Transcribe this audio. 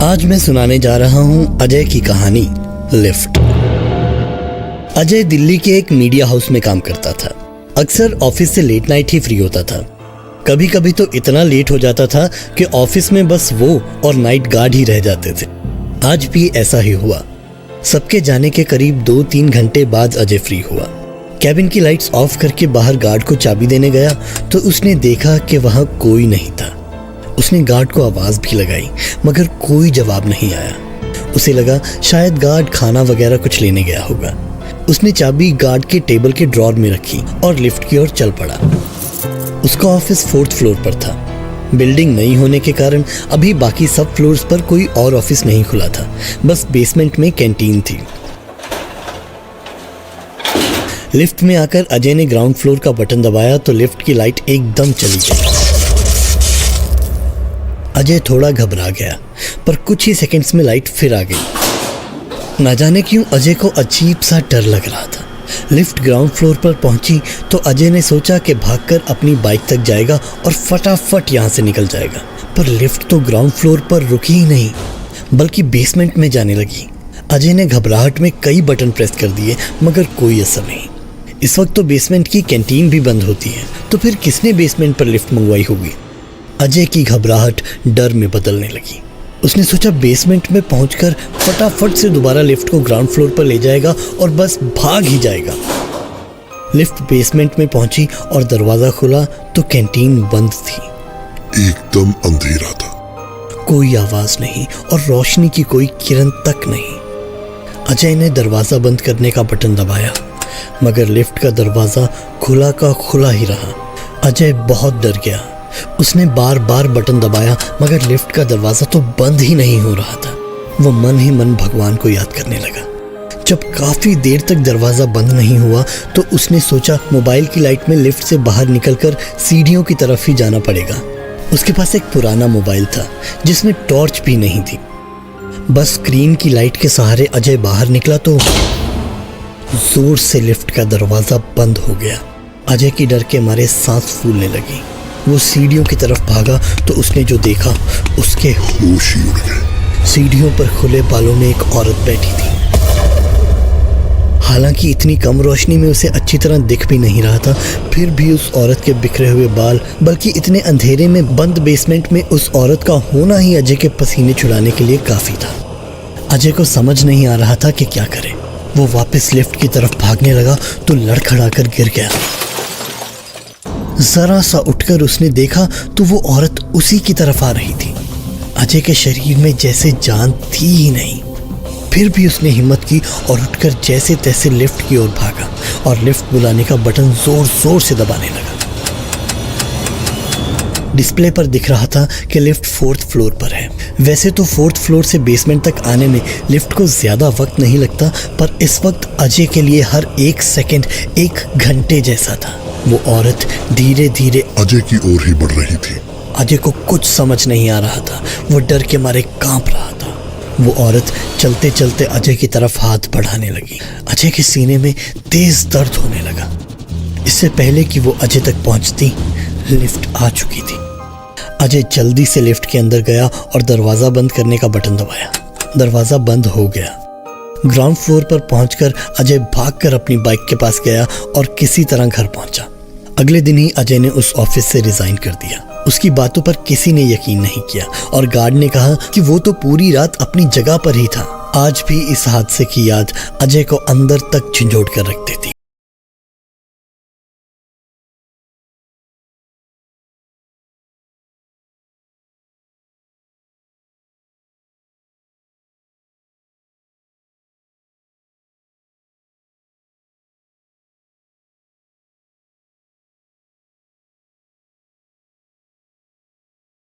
आज मैं सुनाने जा रहा हूं अजय की कहानी लिफ्ट। अजय दिल्ली के एक मीडिया हाउस में काम करता था। अक्सर ऑफिस से लेट नाइट ही फ्री होता था। कभी कभी तो इतना लेट हो जाता था कि ऑफिस में बस वो और नाइट गार्ड ही रह जाते थे। आज भी ऐसा ही हुआ। सबके जाने के करीब 2-3 घंटे बाद अजय फ्री हुआ। कैबिन की लाइट्स ऑफ करके बाहर गार्ड को चाबी देने गया तो उसने देखा कि वहां कोई नहीं था। उसने गार्ड को आवाज भी लगाई मगर कोई जवाब नहीं आया। उसे लगा शायद गार्ड खाना वगैरह कुछ लेने गया होगा। उसने चाबी गार्ड के टेबल के ड्रॉर में रखी और लिफ्ट की ओर चल पड़ा। उसका ऑफिस 4th फ्लोर पर था। बिल्डिंग नई होने के कारण अभी बाकी सब फ्लोर्स पर कोई और ऑफिस नहीं खुला था, बस बेसमेंट में कैंटीन थी। लिफ्ट में आकर अजय ने ग्राउंड फ्लोर का बटन दबाया तो लिफ्ट की लाइट एकदम चली गई। अजय थोड़ा घबरा गया पर कुछ ही सेकंड्स में लाइट फिर आ गई। ना जाने क्यों अजय को अजीब सा डर लग रहा था। लिफ्ट ग्राउंड फ्लोर पर पहुंची तो अजय ने सोचा कि भागकर अपनी बाइक तक जाएगा और फटाफट यहां से निकल जाएगा, पर लिफ्ट तो ग्राउंड फ्लोर पर रुकी ही नहीं बल्कि बेसमेंट में जाने लगी। अजय ने घबराहट में कई बटन प्रेस कर दिए मगर कोई असर नहीं। इस वक्त तो बेसमेंट की कैंटीन भी बंद होती है, तो फिर किसने बेसमेंट पर लिफ्ट मंगवाई होगी। अजय की घबराहट डर में बदलने लगी। उसने सोचा बेसमेंट में पहुंचकर फटाफट से दोबारा लिफ्ट को ग्राउंड फ्लोर पर ले जाएगा और बस भाग ही जाएगा। लिफ्ट बेसमेंट में पहुंची और दरवाजा खुला तो कैंटीन बंद थी। एकदम अंधेरा था। कोई आवाज नहीं और रोशनी की कोई किरण तक नहीं। अजय ने दरवाजा बंद करने का बटन दबाया मगर लिफ्ट का दरवाजा खुला का खुला ही रहा। अजय बहुत डर गया। उसने बार बार बटन दबाया मगर लिफ्ट का दरवाजा तो बंद ही नहीं हो रहा था। वो मन ही मन भगवान को याद करने लगा। जब काफी देर तक दरवाजा बंद नहीं हुआ तो उसने सोचा मोबाइल की लाइट में लिफ्ट से बाहर निकलकर सीढ़ियों की तरफ ही जाना पड़ेगा। उसके पास एक पुराना मोबाइल था जिसमें टॉर्च भी नहीं थी। बस स्क्रीन की लाइट के सहारे अजय बाहर निकला तो जोर से लिफ्ट का दरवाजा बंद हो गया। अजय की डर के मारे सांस फूलने लगी। वो सीढ़ियों की तरफ भागा तो उसने जो देखा उसके होश ही उड़ गए। सीढ़ियों पर खुले बालों में एक औरत बैठी थी। हालांकि इतनी कम रोशनी में उसे अच्छी तरह दिख भी नहीं रहा था, फिर भी उस औरत के बिखरे हुए बाल, बल्कि इतने अंधेरे में बंद बेसमेंट में उस औरत का होना ही अजय के पसीने छुड़ाने के लिए काफी था। अजय को समझ नहीं आ रहा था कि क्या करे। वो वापस लिफ्ट की तरफ भागने लगा तो लड़खड़ाकर गिर गया। जरा सा उठकर उसने देखा तो वो औरत उसी की तरफ आ रही थी। अजय के शरीर में जैसे जान थी ही नहीं। फिर भी उसने हिम्मत की और उठकर जैसे तैसे लिफ्ट की ओर भागा और लिफ्ट बुलाने का बटन जोर जोर से दबाने लगा। डिस्प्ले पर दिख रहा था कि लिफ्ट 4th फ्लोर पर है। वैसे तो 4th फ्लोर से बेसमेंट तक आने में लिफ्ट को ज्यादा वक्त नहीं लगता, पर इस वक्त अजय के लिए हर एक सेकंड 1 घंटे जैसा था। वो औरत धीरे धीरे अजय की ओर ही बढ़ रही थी। अजय को कुछ समझ नहीं आ रहा था। वो डर के मारे कांप रहा था। वो औरत चलते चलते अजय की तरफ हाथ बढ़ाने लगी। अजय के सीने में तेज दर्द होने लगा। इससे पहले कि वो अजय तक पहुंचती, लिफ्ट आ चुकी थी। अजय जल्दी से लिफ्ट के अंदर गया और दरवाजा बंद करने का बटन दबाया। दरवाजा बंद हो गया। ग्राउंड फ्लोर पर पहुंचकर अजय भागकर अपनी बाइक के पास गया और किसी तरह घर पहुंचा। अगले दिन ही अजय ने उस ऑफिस से रिजाइन कर दिया। उसकी बातों पर किसी ने यकीन नहीं किया और गार्ड ने कहा कि वो तो पूरी रात अपनी जगह पर ही था। आज भी इस हादसे की याद अजय को अंदर तक झंझोड़ कर रखती थी।